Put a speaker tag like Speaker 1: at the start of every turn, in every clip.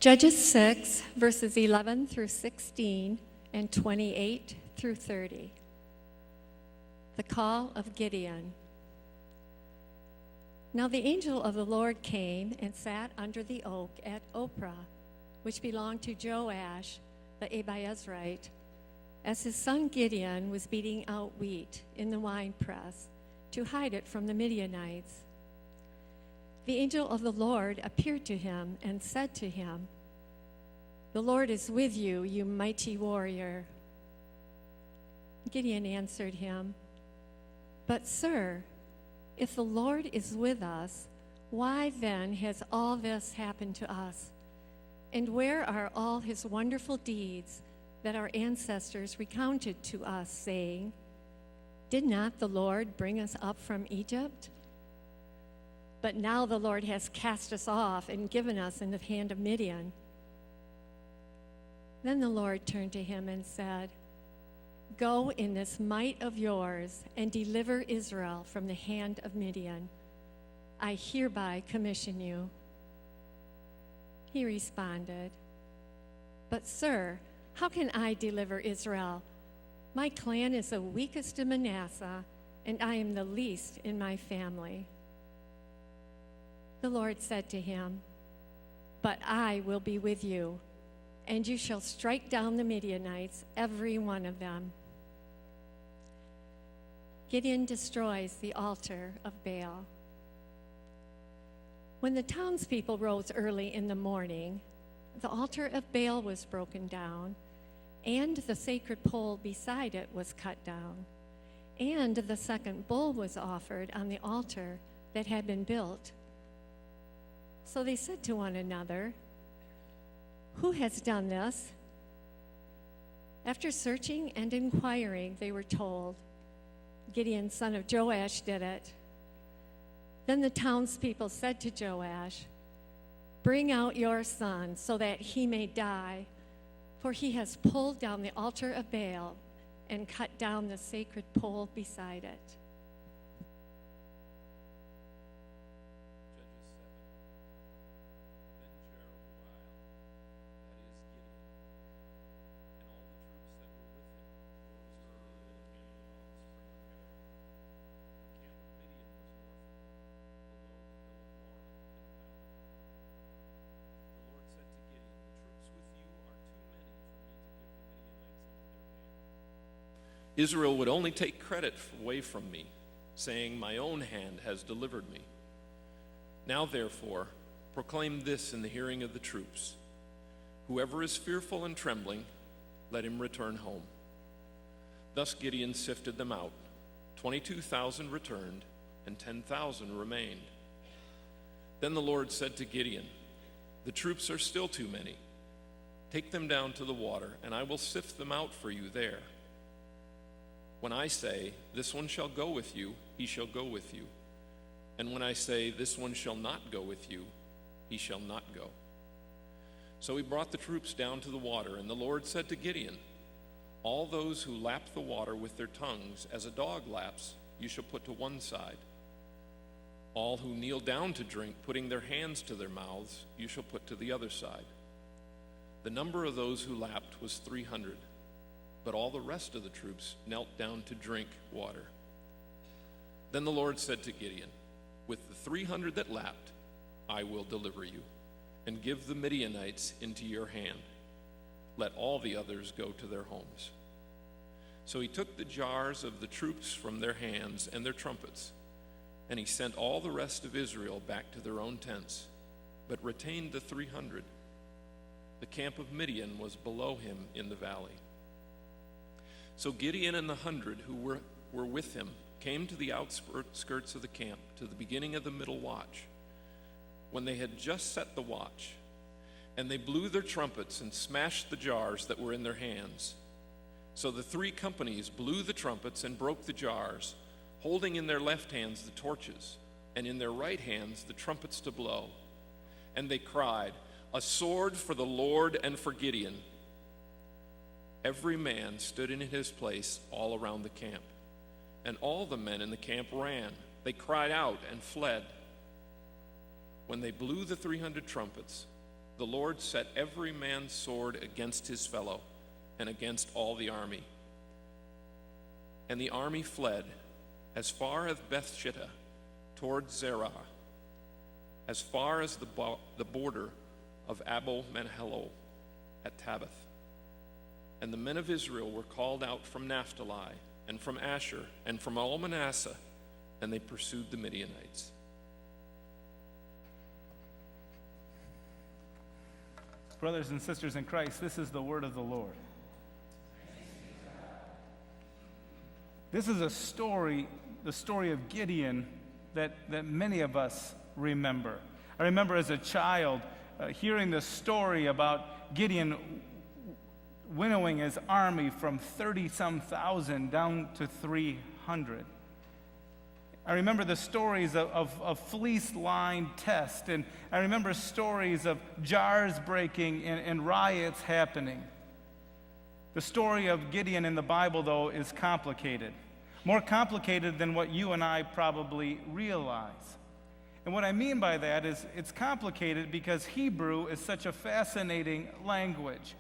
Speaker 1: Judges 6, verses 11 through 16 and 28 through 30. The call of Gideon. Now the angel of the Lord came and sat under the oak at Ophrah, which belonged to Joash the Abiezrite, as his son Gideon was beating out wheat in the winepress to hide it from the Midianites. The angel of the Lord appeared to him and said to him, "The Lord is with you, you mighty warrior." Gideon answered him, "But sir, if the Lord is with us, why then has all this happened to us? And where are all his wonderful deeds that our ancestors recounted to us, saying, 'Did not the Lord bring us up from Egypt?' But now the Lord has cast us off and given us in the hand of Midian." Then the Lord turned to him and said, "Go in this might of yours and deliver Israel from the hand of Midian. I hereby commission you." He responded, "But sir, how can I deliver Israel? My clan is the weakest in Manasseh, and I am the least in my family." The Lord said to him, "But I will be with you, and you shall strike down the Midianites, every one of them." Gideon destroys the altar of Baal. When the townspeople rose early in the morning, the altar of Baal was broken down, and the sacred pole beside it was cut down, and the second bull was offered on the altar that had been built. So they said to one another, "Who has done this?" After searching and inquiring, they were told, "Gideon, son of Joash, did it." Then the townspeople said to Joash, "Bring out your son so that he may die, for he has pulled down the altar of Baal and cut down the sacred pole beside it."
Speaker 2: Israel would only take credit away from me, saying, "My own hand has delivered me." Now, therefore, proclaim this in the hearing of the troops: "Whoever is fearful and trembling, let him return home." Thus Gideon sifted them out. 22,000 returned, and 10,000 remained. Then the Lord said to Gideon, "The troops are still too many. Take them down to the water, and I will sift them out for you there. When I say, 'This one shall go with you,' he shall go with you. And when I say, 'This one shall not go with you,' he shall not go." So he brought the troops down to the water, and the Lord said to Gideon, "All those who lap the water with their tongues, as a dog laps, you shall put to one side. All who kneel down to drink, putting their hands to their mouths, you shall put to the other side." The number of those who lapped was 300. But all the rest of the troops knelt down to drink water. Then the Lord said to Gideon, "With the 300 that lapped, I will deliver you, and give the Midianites into your hand. Let all the others go to their homes." So he took the jars of the troops from their hands and their trumpets, and he sent all the rest of Israel back to their own tents, but retained the 300. The camp of Midian was below him in the valley. So Gideon and the 100 who were with him came to the outskirts of the camp, to the beginning of the middle watch, when they had just set the watch. And they blew their trumpets and smashed the jars that were in their hands. So the 3 companies blew the trumpets and broke the jars, holding in their left hands the torches, and in their right hands the trumpets to blow. And they cried, "A sword for the Lord and for Gideon." Every man stood in his place all around the camp, and all the men in the camp ran. They cried out and fled. When they blew the 300 trumpets, the Lord set every man's sword against his fellow and against all the army. And the army fled as far as Bethshittah toward Zerah, as far as the border of Abel-Meholah at Tabbath. And the men of Israel were called out from Naphtali and from Asher and from all Manasseh, and they pursued the Midianites.
Speaker 3: Brothers and sisters in Christ, this is the word of the Lord. This is a story, the story of Gideon, that many of us remember. I remember as a child hearing the story about Gideon winnowing his army from 30-some thousand down to 300. I remember the stories of fleece-lined tests, and I remember stories of jars breaking and riots happening. The story of Gideon in the Bible, though, is complicated. More complicated than what you and I probably realize. And what I mean by that is it's complicated because Hebrew is such a fascinating language.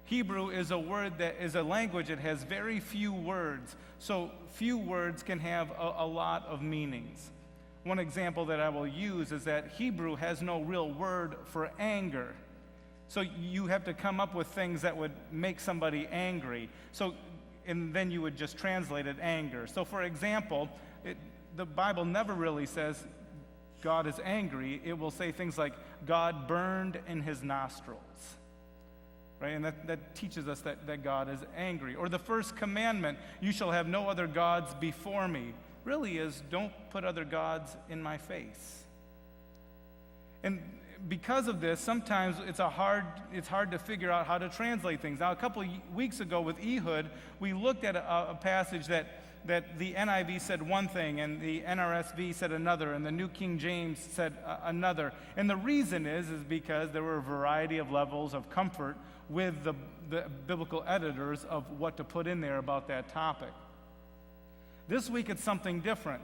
Speaker 3: Hebrew is a language that has very few words, so few words can have a lot of meanings. One example that I will use is that Hebrew has no real word for anger. So you have to come up with things that would make somebody angry. And then you would just translate it anger. So for example, the Bible never really says God is angry. It will say things like, God burned in his nostrils. Right? And that teaches us that God is angry. Or the first commandment, you shall have no other gods before me, really is, don't put other gods in my face. And because of this, sometimes it's hard to figure out how to translate things. Now, a couple of weeks ago with Ehud, we looked at a passage that the NIV said one thing, and the NRSV said another, and the New King James said another. And the reason is because there were a variety of levels of comfort with the biblical editors of what to put in there about that topic. This week, it's something different.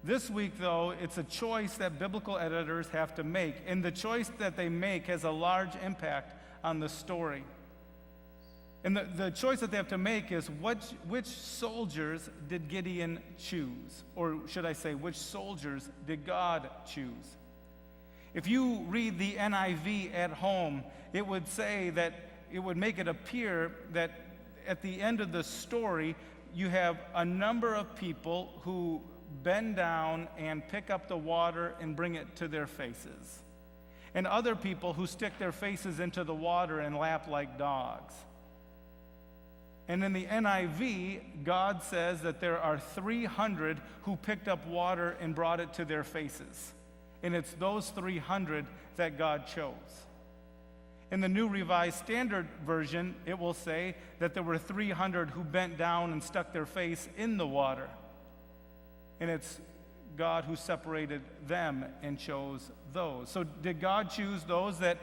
Speaker 3: This week, though, it's a choice that biblical editors have to make, and the choice that they make has a large impact on the story. And the choice that they have to make is which soldiers did Gideon choose? Or should I say, which soldiers did God choose? If you read the NIV at home, it would say that it would make it appear that at the end of the story, you have a number of people who bend down and pick up the water and bring it to their faces, and other people who stick their faces into the water and lap like dogs. And in the NIV, God says that there are 300 who picked up water and brought it to their faces. And it's those 300 that God chose. In the New Revised Standard Version, it will say that there were 300 who bent down and stuck their face in the water. And it's God who separated them and chose those. So did God choose those that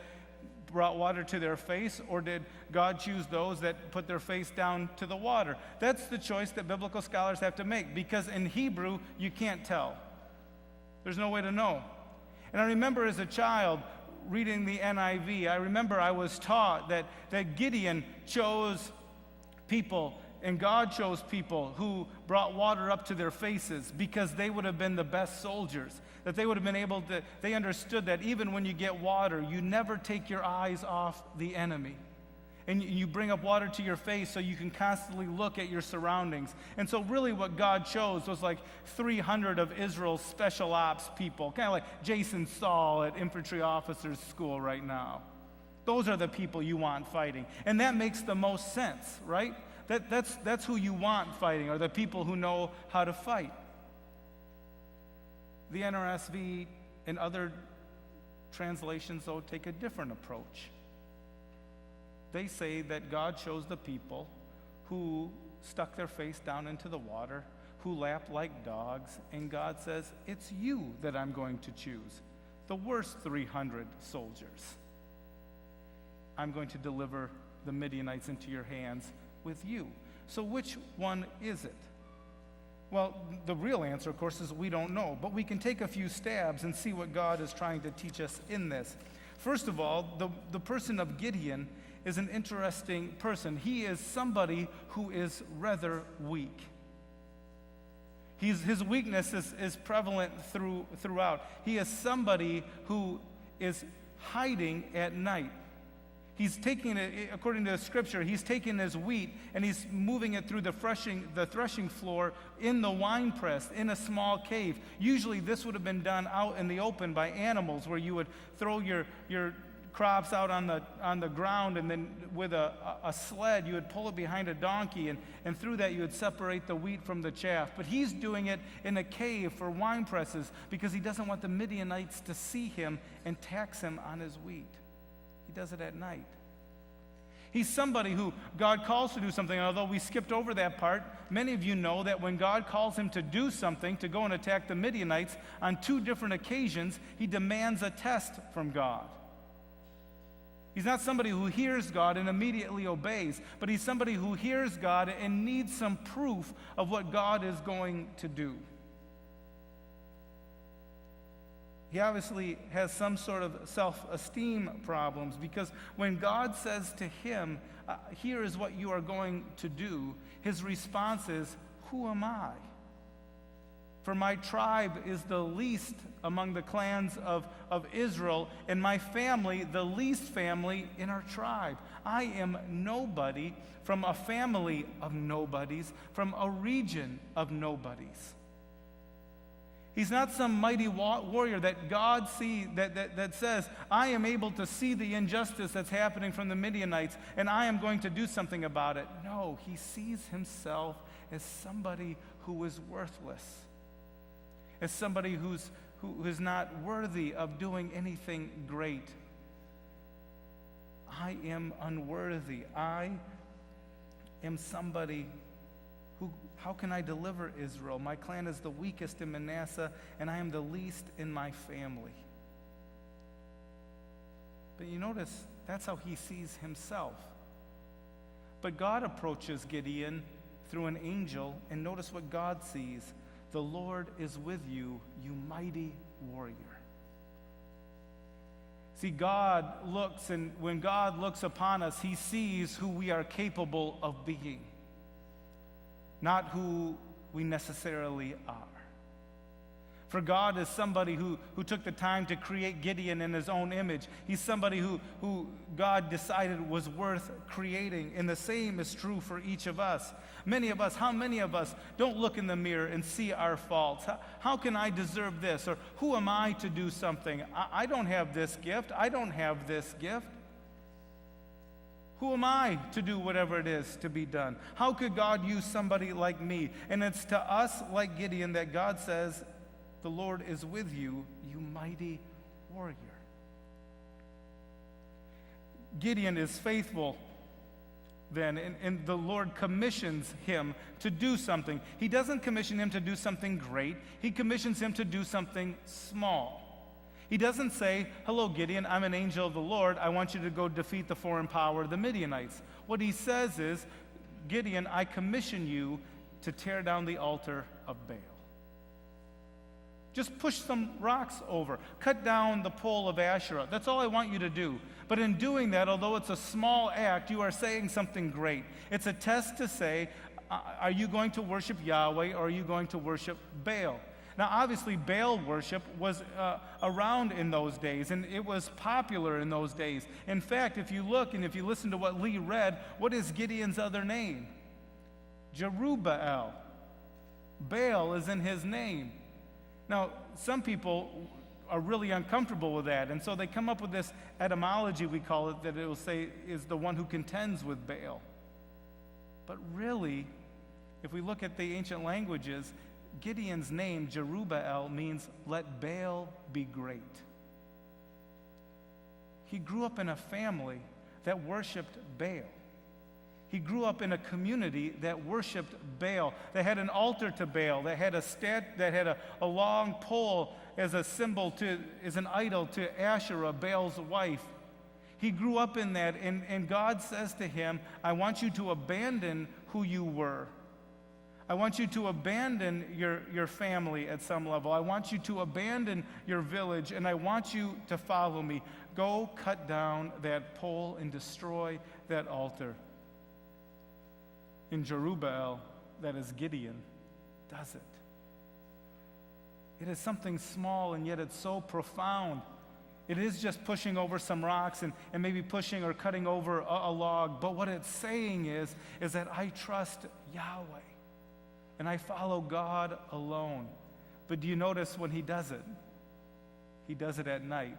Speaker 3: brought water to their face, or did God choose those that put their face down to the water? That's the choice that biblical scholars have to make, because in Hebrew, you can't tell. There's no way to know. And I remember as a child reading the NIV, I remember I was taught that Gideon chose people, and God chose people who brought water up to their faces because they would have been the best soldiers. That they would have been able to, they understood that even when you get water, you never take your eyes off the enemy. And you bring up water to your face so you can constantly look at your surroundings. And so really what God chose was like 300 of Israel's special ops people, kind of like Jason Saul at infantry officers school right now. Those are the people you want fighting. And that makes the most sense, right? That's who you want fighting, are the people who know how to fight. The NRSV and other translations, though, take a different approach. They say that God chose the people who stuck their face down into the water, who lapped like dogs, and God says, it's you that I'm going to choose, the worst 300 soldiers. I'm going to deliver the Midianites into your hands with you. So which one is it? Well, the real answer, of course, is we don't know, but we can take a few stabs and see what God is trying to teach us in this. First of all, the person of Gideon is an interesting person. He is somebody who is rather weak. His weakness is prevalent throughout. He is somebody who is hiding at night. He's taking it, according to the scripture, he's taking his wheat and he's moving it through the threshing floor in the winepress in a small cave. Usually this would have been done out in the open by animals, where you would throw your crops out on the ground, and then with a sled you would pull it behind a donkey, and through that you would separate the wheat from the chaff. But he's doing it in a cave for wine presses because he doesn't want the Midianites to see him and tax him on his wheat. He does it at night. He's somebody who God calls to do something. Although we skipped over that part, many of you know that when God calls him to do something, to go and attack the Midianites, on 2 different occasions, he demands a test from God. He's not somebody who hears God and immediately obeys, but he's somebody who hears God and needs some proof of what God is going to do. He obviously has some sort of self-esteem problems, because when God says to him, here is what you are going to do, his response is, who am I? For my tribe is the least among the clans of Israel, and my family the least family in our tribe. I am nobody from a family of nobodies, from a region of nobodies. He's not some mighty warrior that God sees, that says, I am able to see the injustice that's happening from the Midianites, and I am going to do something about it. No, he sees himself as somebody who is worthless, as somebody who is not worthy of doing anything great. I am unworthy. I am somebody who, how can I deliver Israel? My clan is the weakest in Manasseh, and I am the least in my family. But you notice, that's how he sees himself. But God approaches Gideon through an angel, and notice what God sees. The Lord is with you, you mighty warrior. See, God looks, and when God looks upon us, he sees who we are capable of being, not who we necessarily are. For God is somebody who took the time to create Gideon in his own image. He's somebody who God decided was worth creating. And the same is true for each of us. How many of us don't look in the mirror and see our faults? How can I deserve this? Or who am I to do something? I don't have this gift. I don't have this gift. Who am I to do whatever it is to be done? How could God use somebody like me? And it's to us, like Gideon, that God says, the Lord is with you, you mighty warrior. Gideon is faithful then, and the Lord commissions him to do something. He doesn't commission him to do something great. He commissions him to do something small. He doesn't say, hello, Gideon, I'm an angel of the Lord. I want you to go defeat the foreign power, the Midianites. What he says is, Gideon, I commission you to tear down the altar of Baal. Just push some rocks over. Cut down the pole of Asherah. That's all I want you to do. But in doing that, although it's a small act, you are saying something great. It's a test to say, are you going to worship Yahweh or are you going to worship Baal? Now, obviously, Baal worship was around in those days, and it was popular in those days. In fact, if you look and if you listen to what Lee read, what is Gideon's other name? Jerubbaal. Baal is in his name. Now, some people are really uncomfortable with that, and so they come up with this etymology, we call it, that it will say is the one who contends with Baal. But really, if we look at the ancient languages, Gideon's name, Jerubbaal, means let Baal be great. He grew up in a family that worshiped Baal. He grew up in a community that worshiped Baal, that had an altar to Baal, that had a long pole as a symbol as an idol to Asherah, Baal's wife. He grew up in that, and God says to him, I want you to abandon who you were. I want you to abandon your family at some level. I want you to abandon your village, and I want you to follow me. Go cut down that pole and destroy that altar. In Jerubbaal, that is Gideon, does it. It is something small, and yet it's so profound. It is just pushing over some rocks and maybe pushing or cutting over a log. But what it's saying is that I trust Yahweh and I follow God alone. But do you notice when he does it? He does it at night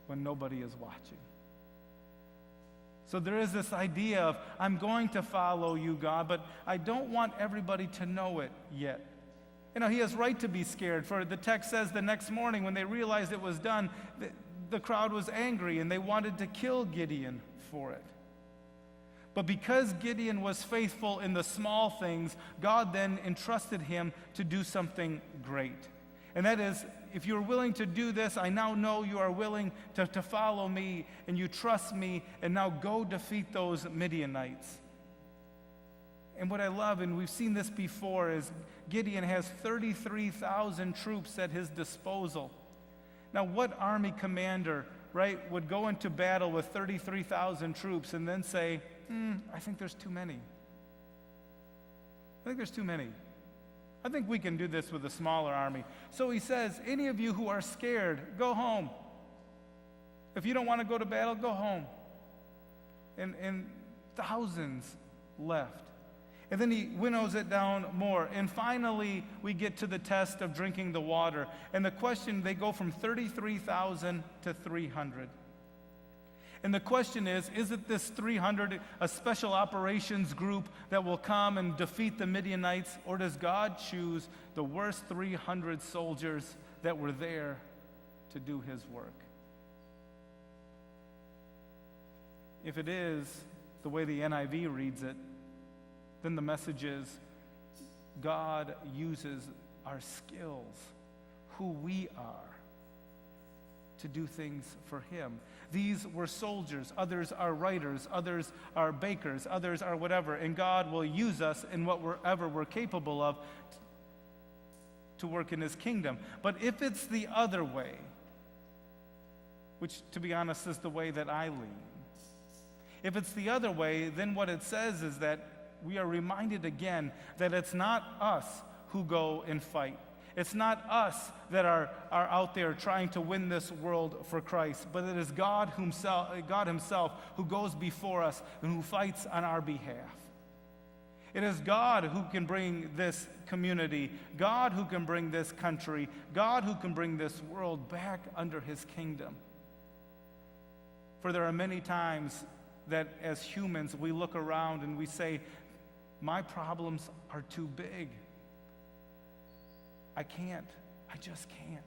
Speaker 3: when nobody is watching. So there is this idea of, I'm going to follow you, God, but I don't want everybody to know it yet. You know, he has right to be scared. For the text says the next morning when they realized it was done, the crowd was angry and they wanted to kill Gideon for it. But because Gideon was faithful in the small things, God then entrusted him to do something great. And that is, if you're willing to do this, I now know you are willing to follow me and you trust me, and now go defeat those Midianites. And what I love, and we've seen this before, is Gideon has 33,000 troops at his disposal. Now, what army commander, right, would go into battle with 33,000 troops and then say, I think there's too many. I think there's too many. I think we can do this with a smaller army. So he says, any of you who are scared, go home. If you don't want to go to battle, go home. And thousands left. And then he winnows it down more. And finally, we get to the test of drinking the water. And the question, they go from 33,000 to 300. And the question is it this 300 a special operations group that will come and defeat the Midianites, or does God choose the worst 300 soldiers that were there to do his work? If it is the way the NIV reads it, then the message is God uses our skills, who we are, to do things for him. These were soldiers, others are writers, others are bakers, others are whatever, and God will use us in whatever we're capable of to work in his kingdom. But if it's the other way, which to be honest is the way that I lean, if it's the other way, then what it says is that we are reminded again that it's not us who go and fight. It's not us that are out there trying to win this world for Christ, but it is God himself who goes before us and who fights on our behalf. It is God who can bring this community, God who can bring this country, God who can bring this world back under his kingdom. For there are many times that as humans we look around and we say, my problems are too big. I just can't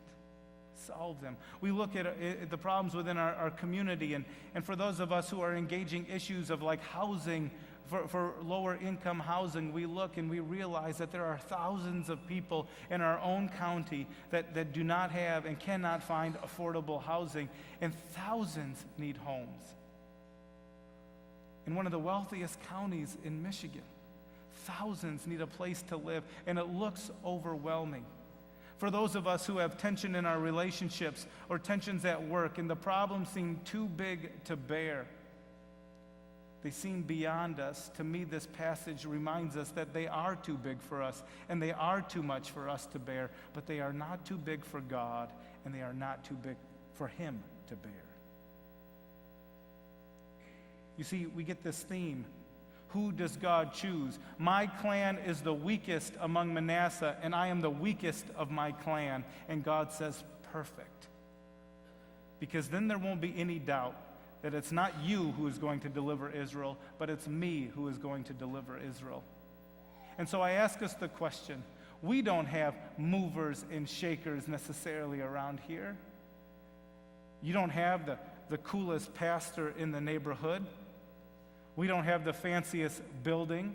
Speaker 3: solve them. We look at the problems within our community, and for those of us who are engaging issues of like housing, for lower income housing, we look and we realize that there are thousands of people in our own county that do not have and cannot find affordable housing, and thousands need homes. In one of the wealthiest counties in Michigan, thousands need a place to live, and it looks overwhelming. For those of us who have tension in our relationships or tensions at work, and the problems seem too big to bear, they seem beyond us. To me, this passage reminds us that they are too big for us, and they are too much for us to bear, but they are not too big for God, and they are not too big for him to bear. You see, we get this theme. Who does God choose? My clan is the weakest among Manasseh, and I am the weakest of my clan. And God says, perfect. Because then there won't be any doubt that it's not you who is going to deliver Israel, but it's me who is going to deliver Israel. And so I ask us the question. We don't have movers and shakers necessarily around here. You don't have the coolest pastor in the neighborhood. We don't have the fanciest building.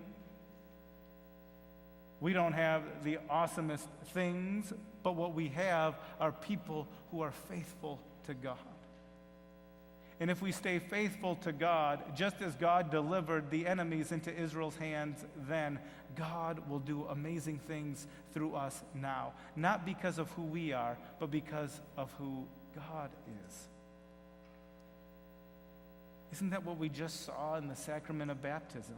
Speaker 3: We don't have the awesomest things, but what we have are people who are faithful to God. And if we stay faithful to God, just as God delivered the enemies into Israel's hands then, God will do amazing things through us now. Not because of who we are, but because of who God is. Isn't that what we just saw in the sacrament of baptism?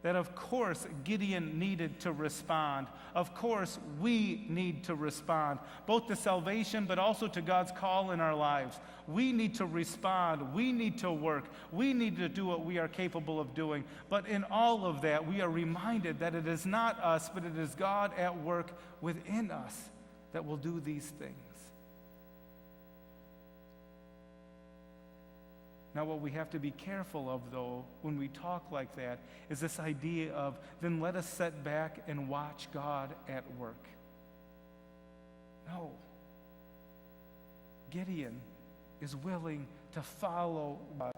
Speaker 3: That of course Gideon needed to respond. Of course we need to respond, both to salvation but also to God's call in our lives. We need to respond. We need to work. We need to do what we are capable of doing. But in all of that, we are reminded that it is not us, but it is God at work within us that will do these things. Now, what we have to be careful of, though, when we talk like that, is this idea of, then let us sit back and watch God at work. No. Gideon is willing to follow God